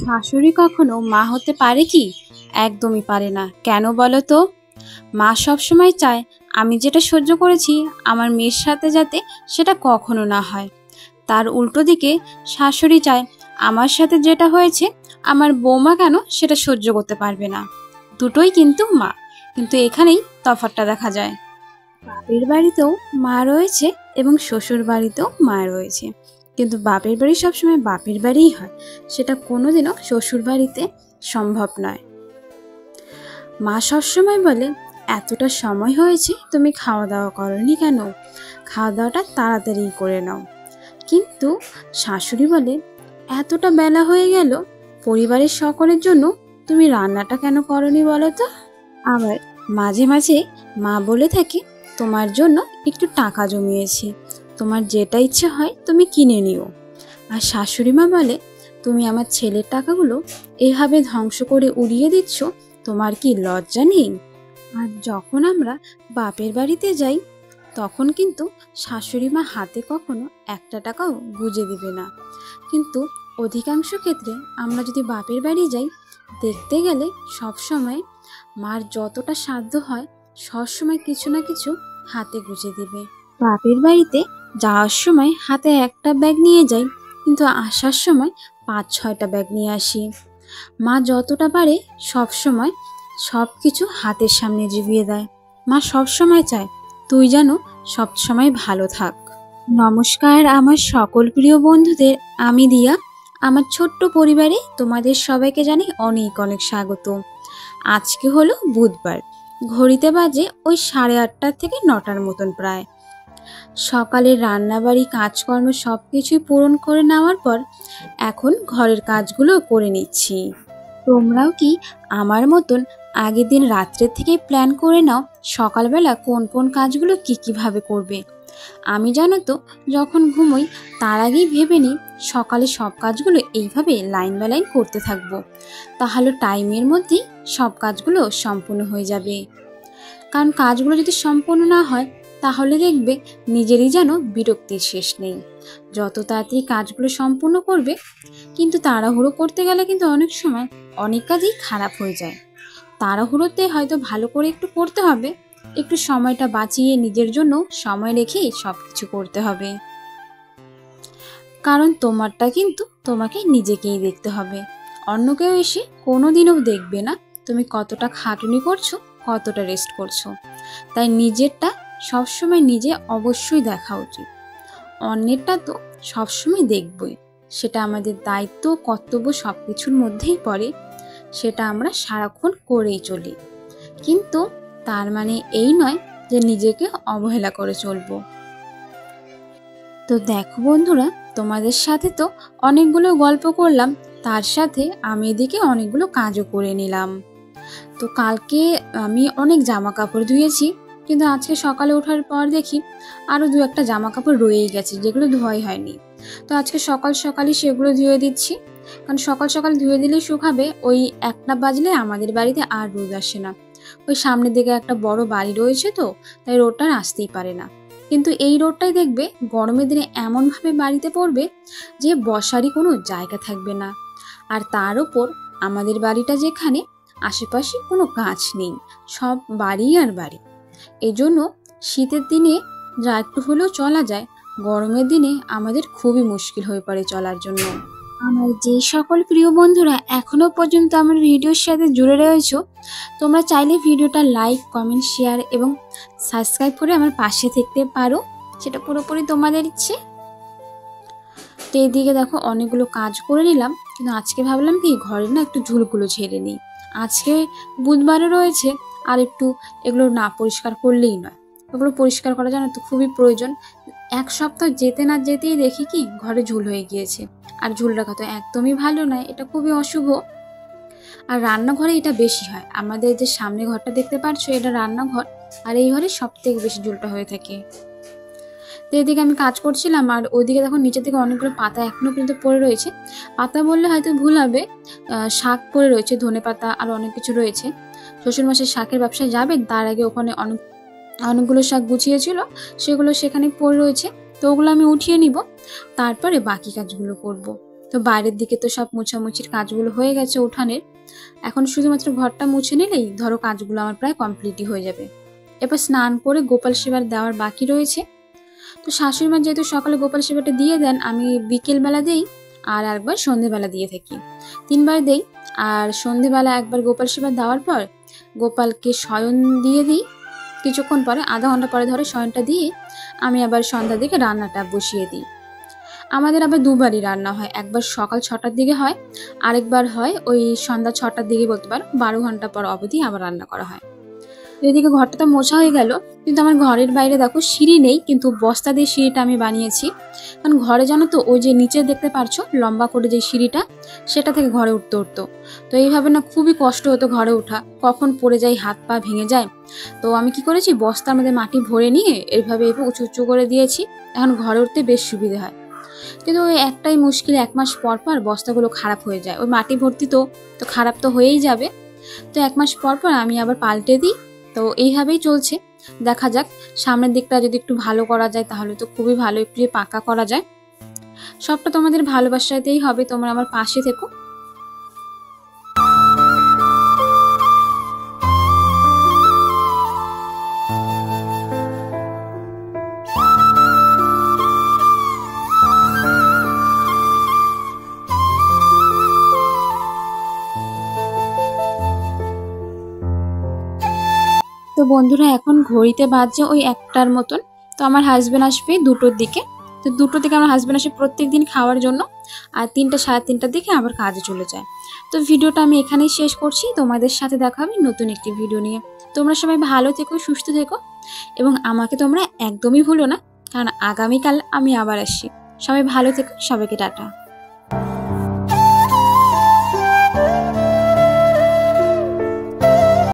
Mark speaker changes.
Speaker 1: শাশুড়ি কখনো মা হতে পারে কি? একদমই পারে না। কেন বলো তো? মা সবসময় চায় আমি যেটা সহ্য করেছি আমার মেয়ের সাথে যাতে সেটা কখনো না হয়। তার উল্টো দিকে শাশুড়ি চায় আমার সাথে যেটা হয়েছে আমার বৌমা কেন সেটা সহ্য করতে পারবে না। দুটোই কিন্তু মা, কিন্তু এখানেই তফাৎটা দেখা যায়। বাপের বাড়িতেও মা রয়েছে এবং শ্বশুর বাড়িতেও মা রয়েছে, কিন্তু বাপের বাড়ি সবসময় বাপের বাড়িই হয়, সেটা কোনোদিনও শ্বশুর বাড়িতে সম্ভব নয়। মা সবসময় বলে এতটা সময় হয়েছে তুমি খাওয়া দাওয়া করোনি কেন, খাওয়া দাওয়াটা তাড়াতাড়ি করে নাও। কিন্তু শাশুড়ি বলে এতটা বেলা হয়ে গেল, পরিবারের সকলের জন্য তুমি রান্নাটা কেন করনি বলো তো। আবার মাঝে মাঝে মা বলে থাকে তোমার জন্য একটু টাকা জমিয়েছি, তোমার যেটা ইচ্ছে হয় তুমি কিনে নিও। আর শাশুড়ি মা বলে তুমি আমার ছেলের টাকাগুলো এভাবে ধ্বংস করে উড়িয়ে দিচ্ছ, তোমার কি লজ্জা নেই? আর যখন আমরা বাপের বাড়িতে যাই তখন কিন্তু শাশুড়ি মা হাতে কখনো একটা টাকাও গুঁজে দিবে না, কিন্তু অধিকাংশ ক্ষেত্রে আমরা যদি বাপের বাড়ি যাই দেখতে গেলে সব সময় মার যতটা সাধ্য হয় সবসময় কিছু না কিছু হাতে গুঁজে দিবে। বাপের বাড়িতে যাওয়ার সময় হাতে একটা ব্যাগ নিয়ে যাই, কিন্তু আসার সময় 5-6টা ব্যাগ নিয়ে আসি। মা যতটা পারে সব সময় সব কিছু হাতের সামনে জুগিয়ে দেয়। মা সব সময় চায় তুই যেন সব সময় ভালো থাক। নমস্কার আমার সকল প্রিয় বন্ধুদের, আমি দিয়া। আমার ছোট্ট পরিবারে তোমাদের সবাইকে জানাই অনেক অনেক স্বাগত। আজকে হলো বুধবার, ঘড়িতে বাজে ওই 8:30 থেকে 9টার মতন প্রায়। সকালের রান্নাবাড়ি কাজকর্ম সব কিছুই পূরণ করে নেওয়ার পর এখন ঘরের কাজগুলো করে নিচ্ছি। তোমরাও কি আমার মতন আগের দিন রাত্রের থেকে প্ল্যান করে নাও সকালবেলা কোন কোন কাজগুলো কিভাবে করবে? আমি জানো তো যখন ঘুমোই তার আগেই ভেবে নিই সকালে সব কাজগুলো এইভাবে লাইন বাই লাইন করতে থাকবো, তাহলে টাইমের মধ্যেই সব কাজগুলো সম্পূর্ণ হয়ে যাবে। কারণ কাজগুলো যদি সম্পূর্ণ না হয় তাহলে দেখবে নিজেরই যেন বিরক্তির শেষ নেই। যত তাড়াতাড়ি কাজগুলো সম্পূর্ণ করবে, কিন্তু তাড়াহুড়ো করতে গেলে কিন্তু অনেক সময় অনেক কাজই খারাপ হয়ে যায়। তাড়াহুড়োতে হয়তো ভালো করে একটু করতে হবে, একটু সময়টা বাঁচিয়ে নিজের জন্য সময় রেখে সব কিছু করতে হবে। কারণ তোমারটা কিন্তু তোমাকে নিজেকেই দেখতে হবে, অন্য কেউ এসে কোনোদিনও দেখবে না তুমি কতটা খাটুনি করছো, কতটা রেস্ট করছো। তাই নিজেরটা সবসময় নিজে অবশ্যই দেখা উচিত। অন্যেরটা তো সবসময় দেখবই, সেটা আমাদের দায়িত্ব কর্তব্য সব কিছুর মধ্যেই পড়ে, সেটা আমরা সারাক্ষণ করেই চলি। কিন্তু তার মানে এই নয় যে নিজেকে অবহেলা করে চলবো। তো দেখো বন্ধুরা, তোমাদের সাথে তো অনেকগুলো গল্প করলাম, তার সাথে আমি এদিকে অনেকগুলো কাজও করে নিলাম। তো কালকে আমি অনেক জামা কাপড় ধুয়েছি, কিন্তু আজকে সকালে ওঠার পর দেখি আরও 2-1টা জামা কাপড় রয়েই গেছে যেগুলো ধোয়াই হয়নি। তো আজকে সকাল সকালই সেগুলো ধুয়ে দিচ্ছি, কারণ সকাল সকাল ধুয়ে দিলে শুকাবে। ওই 1টা বাজলে আমাদের বাড়িতে আর রোদ আসে না, ওই সামনের দিকে একটা বড় বাড়ি রয়েছে, তো তাই রোদটা আসতেই পারে না। কিন্তু এই রোদটাই দেখবে গরমের দিনে এমনভাবে বাড়িতে পড়বে যে বসারই কোনো জায়গা থাকবে না। আর তার উপর আমাদের বাড়িটা যেখানে, আশেপাশে কোনো গাছ নেই, সব বাড়ি আর বাড়ি। এজন্য শীতের দিনে যা একটু হলেও চলা যায়, গরমের দিনে আমাদের খুবই মুশকিল হয়ে পড়ে চলার জন্য। আমার যে সকল প্রিয় বন্ধুরা এখনো পর্যন্ত আমার ভিডিওর সাথে জুড়ে রয়েছো, তোমরা চাইলে ভিডিওটা লাইক, কমেন্ট, শেয়ার এবং সাবস্ক্রাইব করে আমার পাশে থাকতে পারো, সেটা পুরোপুরি তোমাদের ইচ্ছে। তো এদিকে দেখো অনেকগুলো কাজ করে নিলাম, কিন্তু আজকে ভাবলাম কি ঘরে না একটু ঝুলগুলো ঝেড়ে নিই। আজকে বুধবারও রয়েছে, আর একটু এগুলো না পরিষ্কার করলেই নয়, এগুলো পরিষ্কার করা জানো তো খুবই প্রয়োজন। 1 সপ্তাহ যেতে না যেতেই দেখি কি ঘরে ঝুল হয়ে গিয়েছে, আর ঝুল রাখা তো একদমই ভালো নয়, এটা খুবই অশুভ। আর রান্নাঘরে এটা বেশি হয়, আমাদের যে সামনে ঘরটা দেখতে পাচ্ছ এটা রান্নাঘর, আর এই ঘরে সব থেকে বেশি ঝুলটা হয়ে থাকে। তো এদিকে আমি কাজ করছিলাম, আর ওইদিকে দেখো নিচের থেকে অনেকগুলো পাতা এখনো কিন্তু পড়ে রয়েছে। পাতা বললে হয়তো ভুল হবে, শাক পড়ে রয়েছে, ধনে পাতা আর অনেক কিছু রয়েছে। শ্বশুরমশাই শাকের ব্যবসায় যাবেন, তার আগে ওখানে অনেকগুলো শাক গুছিয়েছিল, সেগুলো সেখানে পড়ে রয়েছে। তো ওগুলো আমি উঠিয়ে নিব, তারপরে বাকি কাজগুলো করব। তো বাইরের দিকে তো সব মোছামুছির কাজগুলো হয়ে গেছে উঠানের। এখন শুধুমাত্র ঘরটা মুছে নিলেই ধরো কাজগুলো আমার প্রায় কমপ্লিটই হয়ে যাবে। এবার স্নান করে গোপাল সেবার দেওয়ার বাকি রয়েছে। তো শাশুড়ি মা যেহেতু সকালে গোপাল সেবাটা দিয়ে দেন, আমি বিকেলবেলা দেই আর একবার সন্ধেবেলা দিয়ে থাকি, 3বার দেই। আর সন্ধেবেলা একবার গোপাল সেবা দেওয়ার পর গোপালকে শয়ন দিয়ে দিই। কিছুক্ষণ পরে, আধা ঘন্টা পরে ধরে শয়নটা দিয়ে আমি আবার সন্ধ্যার দিকে রান্নাটা বসিয়ে দিই। আমাদের আবার দুবারই রান্না হয়, একবার সকাল 6টার দিকে হয়, আরেকবার হয় ওই সন্ধ্যা 6টার দিকে, বলতে পারো 12 ঘন্টা পর অবধি আবার রান্না করা হয়। এদিকে ঘরটা তো মোছা হয়ে গেল, কিন্তু আমার ঘরের বাইরে দেখো সিঁড়ি নেই, কিন্তু বস্তা দিয়ে সিঁড়িটা আমি বানিয়েছি। কারণ ঘরে জানো তো ওই যে নিচে দেখতে পারছো লম্বা করে যে সিঁড়িটা, সেটা থেকে ঘরে উঠতে তো এইভাবে না খুবই কষ্ট হতো ঘরে ওঠা, কখন পড়ে যাই, হাত পা ভেঙে যায়। তো আমি কি করেছি, বস্তার মধ্যে মাটি ভরে নিয়ে এইভাবে উঁচু উঁচু করে দিয়েছি, এখন ঘরে উঠতে বেশ সুবিধে হয়। কিন্তু ওই একটাই মুশকিল, 1 মাস পর পর বস্তাগুলো খারাপ হয়ে যায়, ওই মাটি ভর্তি তো তো খারাপ তো হয়েই যাবে। তো 1 মাস পর পর আমি আবার পাল্টে দিই। তো এইভাবেই চলছে, দেখা যাক সামনের দিকটা যদি একটু ভালো করা যায় তাহলে তো খুবই ভালো, একটু যে পাকা করা যায়। সবটা তোমাদের ভালোবাসাতেই হবে, তোমরা আমার পাশে থেকো। তো বন্ধুরা এখন ঘড়িতে বাজছে ওই 1টার মতন। তো আমার হাজবেন্ড আসবে 2টোর দিকে। তো 2টোর দিকে আমার হাজবেন্ড আসে প্রত্যেক দিন খাওয়ার জন্য, আর 3টা সাড়ে 3টার দিকে আবার কাজে চলে যায়। তো ভিডিওটা আমি এখানেই শেষ করছি, তোমাদের সাথে দেখা হবে নতুন একটি ভিডিও নিয়ে। তোমরা সবাই ভালো থেকো, সুস্থ থেকো, এবং আমাকে তোমরা একদমই ভুলো না, কারণ আগামীকাল আমি আবার আসছি। সবাই ভালো থেকো, সবাইকে টাটা।